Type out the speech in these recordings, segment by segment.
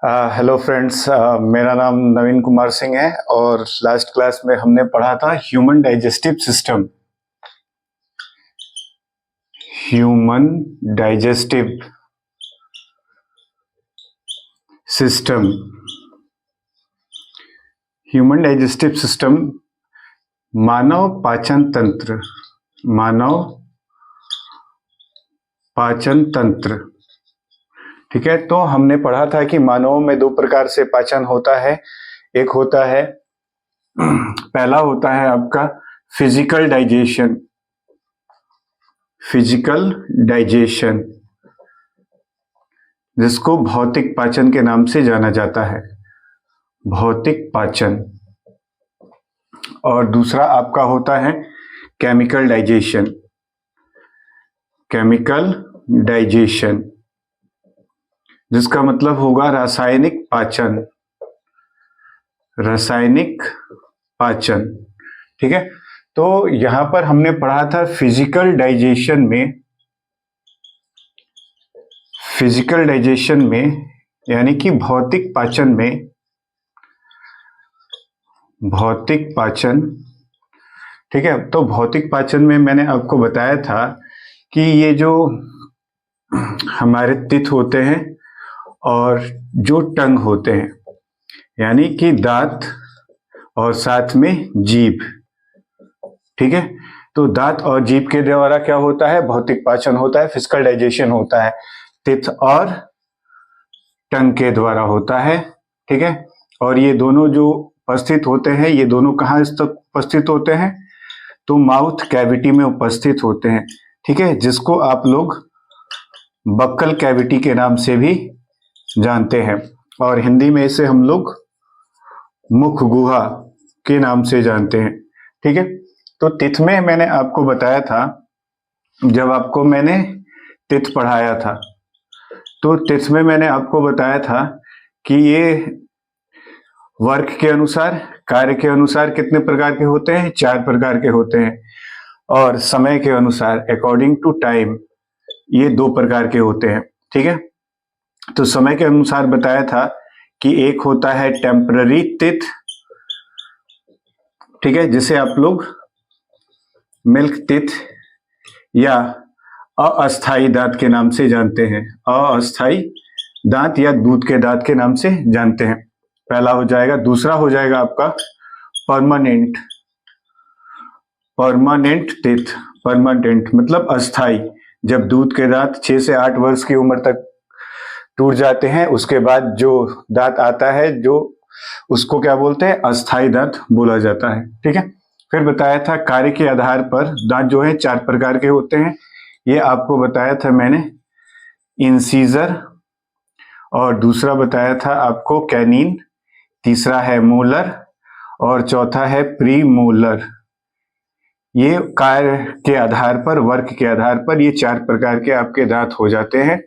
Hello friends, मेरा नाम नवीन कुमार सिंह है और लास्ट क्लास में हमने पढ़ा था human digestive system. Human digestive system human digestive system मानव पाचन तंत्र। मानव पाचन तंत्र, ठीक है। तो हमने पढ़ा था कि मानवों में दो प्रकार से पाचन होता है। एक होता है, पहला होता है आपका फिजिकल डाइजेशन। फिजिकल डाइजेशन जिसको भौतिक पाचन के नाम से जाना जाता है, भौतिक पाचन। और दूसरा आपका होता है केमिकल डाइजेशन। केमिकल डाइजेशन जिसका मतलब होगा रासायनिक पाचन। रासायनिक पाचन, ठीक है। तो यहां पर हमने पढ़ा था फिजिकल डाइजेशन में, फिजिकल डाइजेशन में यानी कि भौतिक पाचन में, भौतिक पाचन, ठीक है। तो भौतिक पाचन में मैंने आपको बताया था कि ये जो हमारे तित होते हैं और जो टंग होते हैं, यानी कि दांत और साथ में जीभ, ठीक है। तो दांत और जीभ के द्वारा क्या होता है, भौतिक पाचन होता है, फिजिकल डाइजेशन होता है। तित और टंग के द्वारा होता है, ठीक है। और ये दोनों जो उपस्थित होते हैं, ये दोनों कहाँ उपस्थित होते हैं, तो माउथ कैविटी में उपस्थित होते हैं, ठीक है, जिसको आप लोग बक्कल कैविटी के नाम से भी जानते हैं और हिंदी में इसे हम लोग मुख गुहा के नाम से जानते हैं, ठीक है। तो तित में मैंने आपको बताया था, जब आपको मैंने तित पढ़ाया था तो तित में मैंने आपको बताया था कि ये वर्क के अनुसार, कार्य के अनुसार कितने प्रकार के होते हैं, 4 प्रकार के होते हैं। और समय के अनुसार, अकॉर्डिंग टू टाइम, ये 2 प्रकार के होते हैं, ठीक है। तो समय के अनुसार बताया था कि एक होता है टेम्पररी तित, ठीक है, जिसे आप लोग मिल्क तित या अस्थाई दांत के नाम से जानते हैं। अस्थाई दांत या दूध के दांत के नाम से जानते हैं, पहला हो जाएगा। दूसरा हो जाएगा आपका परमानेंट, परमानेंट तित। परमानेंट मतलब अस्थाई, जब दूध के दांत 6 से 8 वर्ष की उम्र तक टूट जाते हैं, उसके बाद जो दांत आता है, जो उसको क्या बोलते हैं, अस्थाई दांत बोला जाता है, ठीक है। फिर बताया था कार्य के आधार पर दांत जो है 4 प्रकार के होते हैं, ये आपको बताया था मैंने, इंसीजर, और दूसरा बताया था आपको कैनिन, तीसरा है मोलर और चौथा है प्री मोलर। ये कार्य के आधार पर, वर्क के आधार पर ये 4 प्रकार के आपके दांत हो जाते हैं,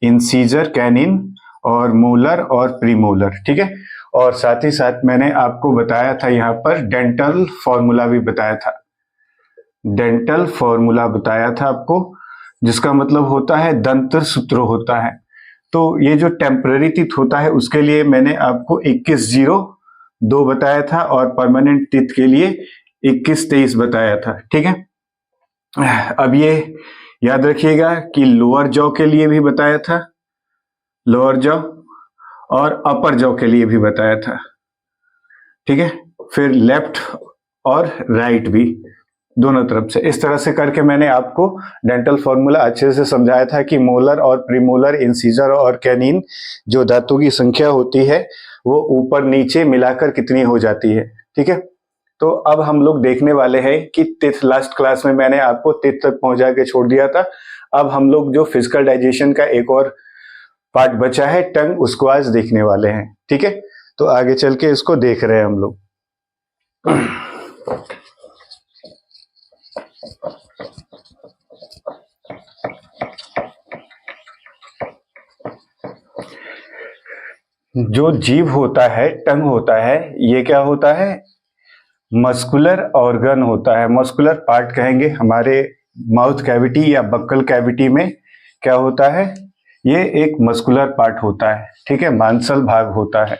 इंसीजर, कैनिन और मोलर और प्रीमोलर, ठीक है। और साथ ही साथ मैंने आपको बताया था यहाँ पर डेंटल फॉर्मूला भी बताया था। डेंटल फॉर्मूला बताया था आपको, जिसका मतलब होता है दंत सूत्र होता है। तो ये जो टेम्पररी टीथ होता है उसके लिए मैंने आपको 2102 बताया था और परमानेंट टीथ के लिए 2123 बताया था, ठीक है। अब ये याद रखिएगा कि लोअर जॉ के लिए भी बताया था, लोअर जॉ, और अपर जॉ के लिए भी बताया था, ठीक है। फिर लेफ्ट और राइट भी, दोनों तरफ से। इस तरह से करके मैंने आपको डेंटल फॉर्मूला अच्छे से समझाया था कि मोलर और प्रीमोलर, इंसीजर और कैनिन जो दांतों की संख्या होती है वो ऊपर नीचे मिलाकर कितनी हो जाती है, ठीक है। तो अब हम लोग देखने वाले हैं कि तिथ, लास्ट क्लास में मैंने आपको तिथ तक पहुंचा के छोड़ दिया था। अब हम लोग जो फिजिकल डाइजेशन का एक और पार्ट बचा है, टंग, उसको आज देखने वाले हैं, ठीक है। तो आगे चल के इसको देख रहे हैं हम लोग। जो जीभ होता है, टंग होता है, ये क्या होता है, मस्कुलर ऑर्गन होता है, मस्कुलर पार्ट कहेंगे। हमारे माउथ कैविटी या बक्कल कैविटी में क्या होता है, ये एक मस्कुलर पार्ट होता है, ठीक है, मांसल भाग होता है,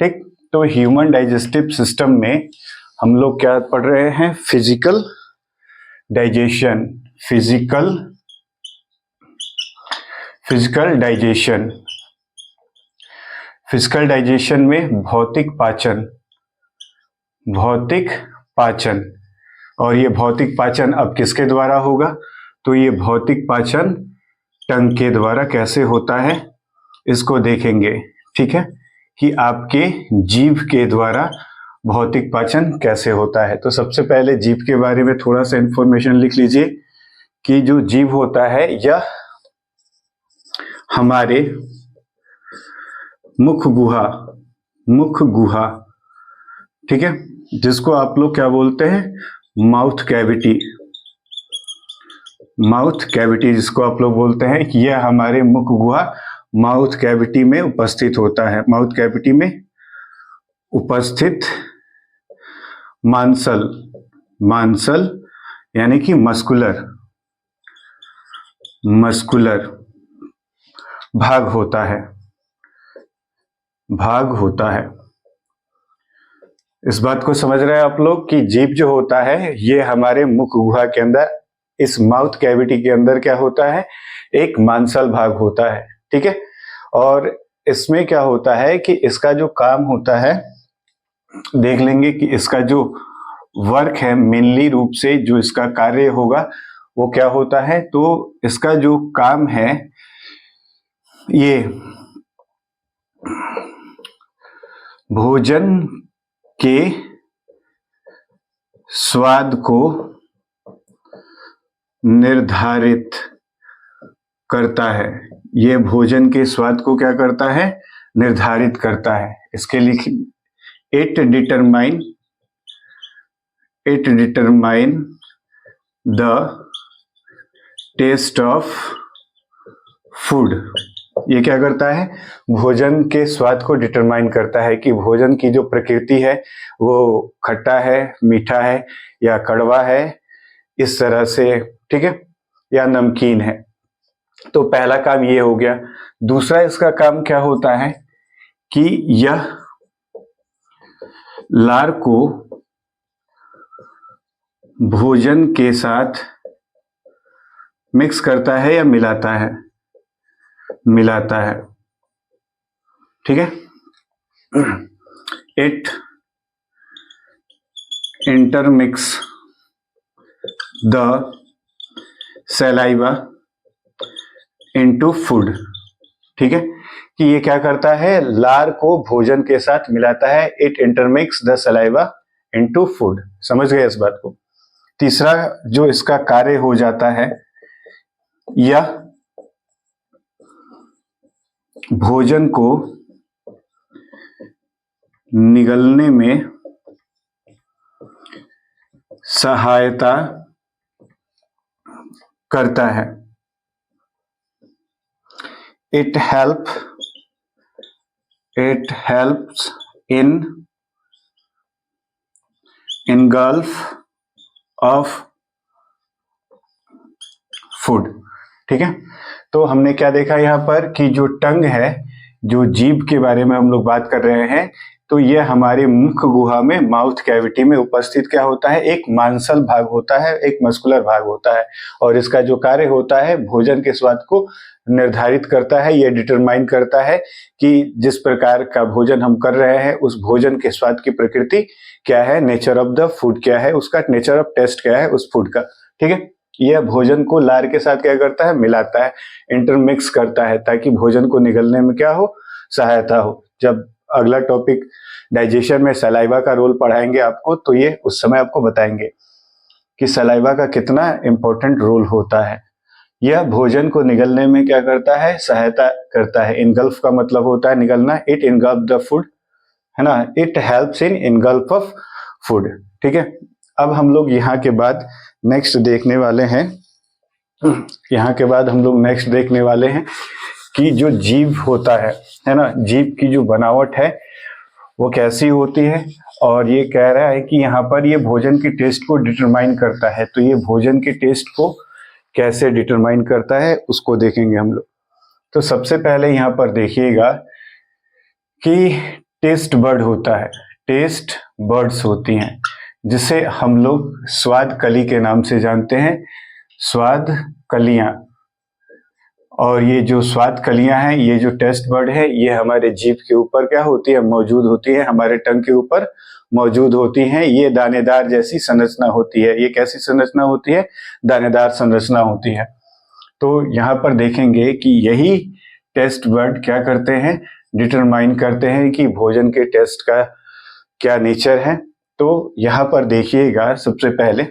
ठीक। तो ह्यूमन डाइजेस्टिव सिस्टम में हम लोग क्या पढ़ रहे हैं, फिजिकल डाइजेशन, फिजिकल डाइजेशन में भौतिक पाचन, और ये भौतिक पाचन अब किसके द्वारा होगा, तो ये भौतिक पाचन टंग के द्वारा कैसे होता है इसको देखेंगे, ठीक है, कि आपके जीभ के द्वारा भौतिक पाचन कैसे होता है। तो सबसे पहले जीभ के बारे में थोड़ा सा इंफॉर्मेशन लिख लीजिए कि जो जीभ होता है यह हमारे मुख गुहा, ठीक है, जिसको आप लोग क्या बोलते हैं, माउथ कैविटी जिसको आप लोग बोलते हैं कि यह हमारे मुख गुहा माउथ कैविटी में उपस्थित होता है। माउथ कैविटी में उपस्थित मांसल यानी कि मस्कुलर भाग होता है। इस बात को समझ रहे हैं आप लोग कि जीभ जो होता है ये हमारे मुख गुहा के अंदर, इस माउथ कैविटी के अंदर क्या होता है, एक मांसल भाग होता है, ठीक है। और इसमें क्या होता है कि इसका जो काम होता है, देख लेंगे कि इसका जो वर्क है, मेनली रूप से जो इसका कार्य होगा वो क्या होता है, तो इसका जो काम है ये भोजन के स्वाद को निर्धारित करता है। ये भोजन के स्वाद को क्या करता है, निर्धारित करता है। इसके लिए it determine the taste of food. ये क्या करता है, भोजन के स्वाद को डिटरमाइन करता है कि भोजन की जो प्रकृति है वो खट्टा है, मीठा है या कड़वा है, इस तरह से, ठीक है, या नमकीन है। तो पहला काम ये हो गया। दूसरा इसका काम क्या होता है कि यह लार को भोजन के साथ मिक्स करता है या मिलाता है, ठीक है। It intermix the saliva into food, ठीक है, कि ये क्या करता है, लार को भोजन के साथ मिलाता है। It intermix the saliva into food. समझ गए इस बात को। तीसरा जो इसका कार्य हो जाता है, यह भोजन को निगलने में सहायता करता है। It helps in engulf of food, ठीक है। तो हमने क्या देखा यहाँ पर कि जो टंग है, जो जीभ के बारे में हम लोग बात कर रहे हैं, तो ये हमारे मुख गुहा में, माउथ कैविटी में उपस्थित क्या होता है, एक मांसल भाग होता है, एक मस्कुलर भाग होता है। और इसका जो कार्य होता है, भोजन के स्वाद को निर्धारित करता है। ये डिटरमाइन करता है कि जिस प्रकार का भोजन हम कर रहे हैं उस भोजन के स्वाद की प्रकृति क्या है, नेचर ऑफ द फूड क्या है, उसका नेचर ऑफ टेस्ट क्या है उस फूड का, ठीक है। यह भोजन को लार के साथ क्या करता है, मिलाता है, इंटरमिक्स करता है, ताकि भोजन को निगलने में क्या हो, सहायता हो। जब अगला टॉपिक डाइजेशन में सलाइवा का रोल पढ़ाएंगे आपको, तो ये उस समय आपको बताएंगे कि सलाइवा का कितना इंपॉर्टेंट रोल होता है। यह भोजन को निगलने में क्या करता है, सहायता करता है। इनगल्फ का मतलब होता है निगलना। इट इनगल्फ द फूड, है ना, it helps in engulf of food, ठीक है। अब हम लोग यहाँ के बाद नेक्स्ट देखने वाले हैं कि जो जीभ होता है ना, जीभ की जो बनावट है वो कैसी होती है। और ये कह रहा है कि यहाँ पर ये भोजन के टेस्ट को डिटरमाइन करता है। तो ये भोजन के टेस्ट को कैसे डिटरमाइन करता है उसको देखेंगे हम लोग। तो सबसे पहले यहाँ पर देखिएगा कि टेस्ट बर्ड होता है, टेस्ट बर्ड्स होती हैं, जिसे हम लोग स्वाद कली के नाम से जानते हैं, स्वाद कलियां। और ये जो स्वाद कलियां हैं, ये जो टेस्ट बर्ड है, ये हमारे जीभ के ऊपर क्या होती है, मौजूद होती है, हमारे टंग के ऊपर मौजूद होती हैं। ये दानेदार जैसी संरचना होती है। ये कैसी संरचना होती है, दानेदार संरचना होती है। तो यहाँ पर देखेंगे कि यही टेस्ट बर्ड क्या करते हैं, डिटरमाइन करते हैं कि भोजन के टेस्ट का क्या नेचर है। तो यहाँ पर देखिएगा, सबसे पहले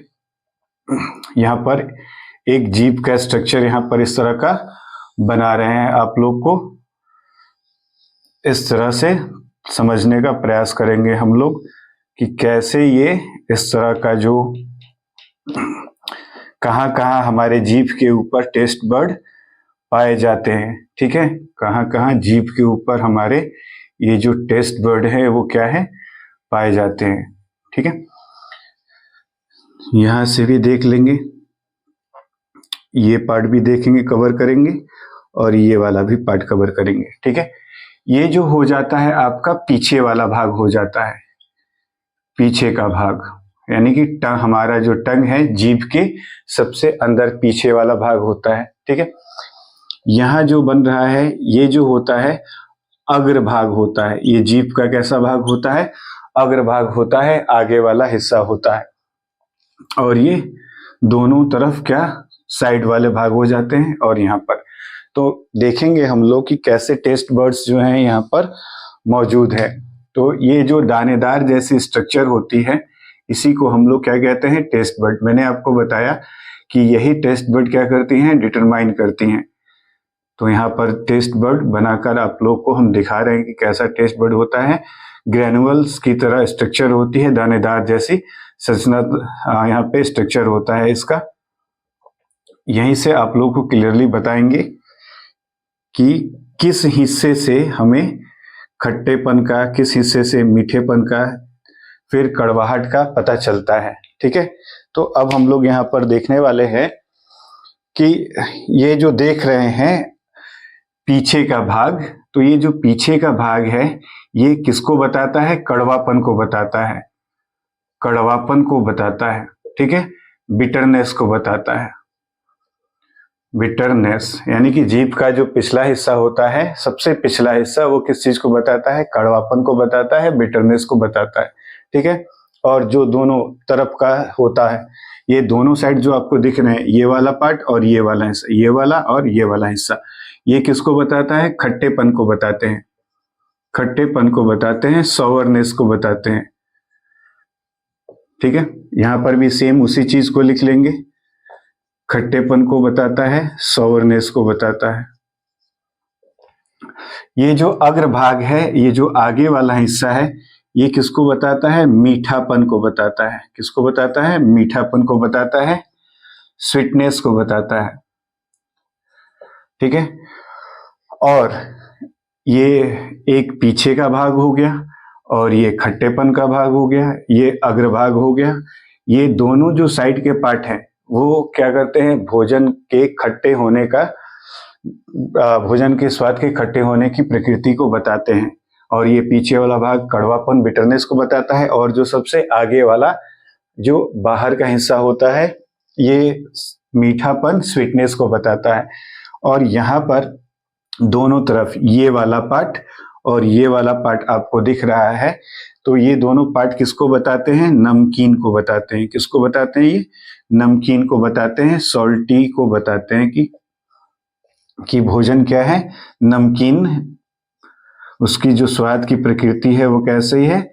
यहाँ पर एक जीभ का स्ट्रक्चर यहाँ पर इस तरह का बना रहे हैं। आप लोग को इस तरह से समझने का प्रयास करेंगे हम लोग कि कैसे ये इस तरह का जो कहाँ कहाँ हमारे जीभ के ऊपर टेस्ट बर्ड पाए जाते हैं। ठीक है, कहाँ कहाँ जीभ के ऊपर हमारे ये जो टेस्ट बर्ड है वो क्या है, पाए जाते हैं। ठीक है, यहां से भी देख लेंगे, ये पार्ट भी देखेंगे, कवर करेंगे, और ये वाला भी पार्ट कवर करेंगे। ठीक है, ये जो हो जाता है आपका पीछे वाला भाग हो जाता है, पीछे का भाग, यानी कि हमारा जो टंग है जीभ के सबसे अंदर पीछे वाला भाग होता है। ठीक है, यहाँ जो बन रहा है ये जो होता है अग्र भाग होता है। ये जीभ का कैसा भाग होता है, अग्र भाग होता है, आगे वाला हिस्सा होता है। और ये दोनों तरफ क्या, साइड वाले भाग हो जाते हैं। और यहाँ पर तो देखेंगे हम लोग कि कैसे टेस्ट बर्ड्स जो हैं यहाँ पर मौजूद है। तो ये जो दानेदार जैसी स्ट्रक्चर होती है, इसी को हम लोग क्या कहते हैं, टेस्ट बर्ड। मैंने आपको बताया कि यही टेस्ट बर्ड क्या करती हैं, डिटरमाइन करती हैं। तो यहाँ पर टेस्ट बर्ड बनाकर आप लोग को हम दिखा रहे हैं कि कैसा टेस्ट बर्ड होता है। ग्रेनुअल्स की तरह स्ट्रक्चर होती है, दानेदार जैसी संरचना यहाँ पे स्ट्रक्चर होता है इसका। यहीं से आप लोग को क्लियरली बताएंगे कि किस हिस्से से हमें खट्टेपन का, किस हिस्से से मीठेपन का, फिर कड़वाहट का पता चलता है। ठीक है, तो अब हम लोग यहाँ पर देखने वाले हैं कि ये जो देख रहे हैं पीछे का भाग, तो ये जो पीछे का भाग है ये किसको बताता है, कड़वापन को बताता है, कड़वापन को बताता है। ठीक है, बिटरनेस को बताता है, बिटरनेस, यानी कि जीभ का जो पिछला हिस्सा होता है, सबसे पिछला हिस्सा, वो किस चीज को बताता है, कड़वापन को बताता है, बिटरनेस को बताता है। ठीक है, और जो दोनों तरफ का होता है, ये दोनों साइड जो आपको दिख रहे हैं, ये वाला पार्ट और ये वाला हिस्सा, ये वाला और ये वाला हिस्सा, ये किसको बताता है, खट्टेपन को बताते हैं, खट्टेपन को बताते हैं, सॉवरनेस को बताते हैं। ठीक है, यहां पर भी सेम उसी चीज को लिख लेंगे, खट्टेपन को बताता है, सॉवरनेस को बताता है। ये जो अग्रभाग है, ये जो आगे वाला हिस्सा है, ये किसको बताता है, मीठापन को बताता है। किसको बताता है, मीठापन को बताता है, स्वीटनेस को बताता है। ठीक है, और ये एक पीछे का भाग हो गया और ये खट्टेपन का भाग हो गया, ये अग्रभाग हो गया। ये दोनों जो साइड के पार्ट हैं वो क्या करते हैं, भोजन के खट्टे होने का, भोजन के स्वाद के खट्टे होने की प्रकृति को बताते हैं। और ये पीछे वाला भाग कड़वापन, बिटरनेस को बताता है। और जो सबसे आगे वाला जो बाहर का हिस्सा होता है, ये मीठापन, स्वीटनेस को बताता है। और यहाँ पर दोनों तरफ ये वाला पार्ट और ये वाला पार्ट आपको दिख रहा है, तो ये दोनों पार्ट किसको बताते हैं, नमकीन को बताते हैं। किसको बताते हैं, ये नमकीन को बताते हैं, सॉल्टी को बताते हैं कि भोजन क्या है, नमकीन, उसकी जो स्वाद की प्रकृति है वो कैसी है,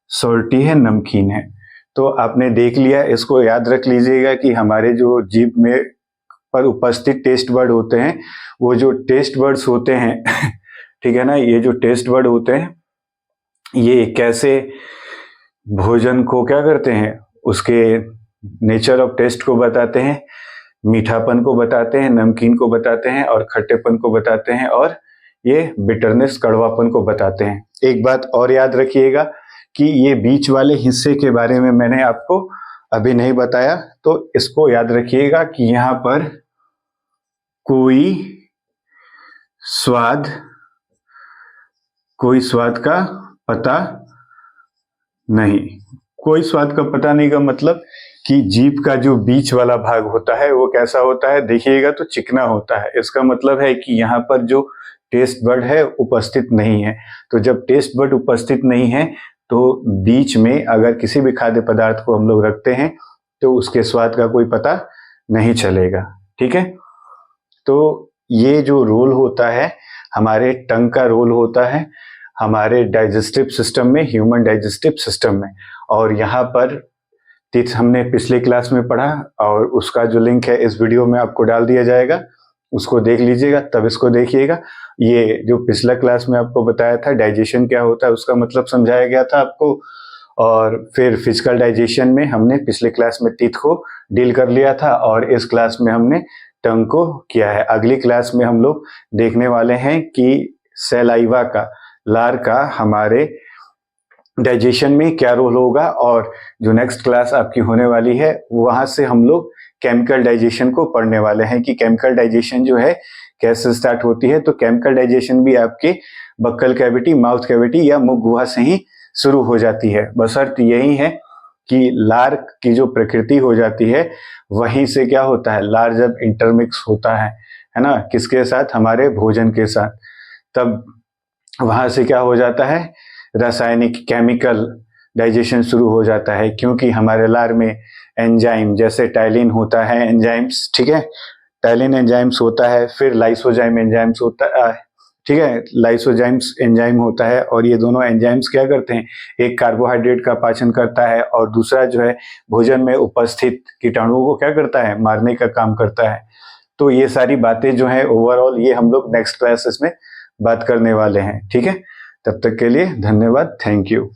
सॉल्टी है, नमकीन है। तो आपने देख लिया, इसको याद रख लीजिएगा कि हमारे जो जीभ में पर उपस्थित टेस्ट बर्ड होते हैं, वो जो टेस्ट बर्ड्स होते हैं ठीक है ना, ये जो टेस्ट बर्ड होते हैं ये कैसे भोजन को क्या करते हैं, उसके नेचर ऑफ टेस्ट को बताते हैं, मीठापन को बताते हैं, नमकीन को बताते हैं, और खट्टेपन को बताते हैं, और ये बिटरनेस, कड़वापन को बताते हैं। एक बात और याद रखिएगा कि ये बीच वाले हिस्से के बारे में मैंने आपको अभी नहीं बताया, तो इसको याद रखिएगा कि यहाँ पर कोई स्वाद, कोई स्वाद का पता नहीं। कोई स्वाद का पता नहीं का मतलब कि जीभ का जो बीच वाला भाग होता है वो कैसा होता है, देखिएगा तो चिकना होता है। इसका मतलब है कि यहाँ पर जो टेस्ट बर्ड है उपस्थित नहीं है। तो जब टेस्ट बर्ड उपस्थित नहीं है तो बीच में अगर किसी भी खाद्य पदार्थ को हम लोग रखते हैं तो उसके स्वाद का कोई पता नहीं चलेगा। ठीक है, तो ये जो रोल होता है हमारे टंग का रोल होता है हमारे डाइजेस्टिव सिस्टम में, ह्यूमन डाइजेस्टिव सिस्टम में। और यहाँ पर टिप्स हमने पिछले क्लास में पढ़ा और उसका जो लिंक है इस वीडियो में आपको डाल दिया जाएगा, उसको देख लीजिएगा तब इसको देखिएगा। ये जो पिछला क्लास में आपको बताया था डाइजेशन क्या होता है उसका मतलब समझाया गया था आपको। और फिर फिजिकल डाइजेशन में हमने पिछले क्लास में टीथ को डील कर लिया था और इस क्लास में हमने टंग को किया है। अगली क्लास में हम लोग देखने वाले हैं कि सलाइवा का, लार का हमारे डाइजेशन में क्या रोल होगा। और जो नेक्स्ट क्लास आपकी होने वाली है वहां से हम लोग केमिकल डाइजेशन को पढ़ने वाले हैं कि केमिकल डाइजेशन जो है कैसे स्टार्ट होती है। तो केमिकल डाइजेशन भी आपके बक्कल कैविटी, माउथ कैविटी या मुख गुहा से ही शुरू हो जाती है। बशर्ते यही है कि लार की जो प्रकृति हो जाती है वहीं से क्या होता है, लार जब इंटरमिक्स होता है ना, किसके साथ, हमारे भोजन के साथ, तब वहां से क्या हो जाता है, रासायनिक केमिकल डाइजेशन शुरू हो जाता है। क्योंकि हमारे लार में एंजाइम जैसे टाइलिन होता है, एंजाइम्स, ठीक है, टाइलिन एंजाइम्स होता है, फिर लाइसोजाइम एंजाइम्स होता है, ठीक है, लाइसोजाइम्स एंजाइम होता है। और ये दोनों एंजाइम्स क्या करते हैं, एक कार्बोहाइड्रेट का पाचन करता है और दूसरा जो है भोजन में उपस्थित कीटाणुओं को क्या करता है, मारने का काम करता है। तो ये सारी बातें जो है ओवरऑल ये हम लोग नेक्स्ट क्लासेस में बात करने वाले हैं। ठीक है, तब तक के लिए धन्यवाद, थैंक यू।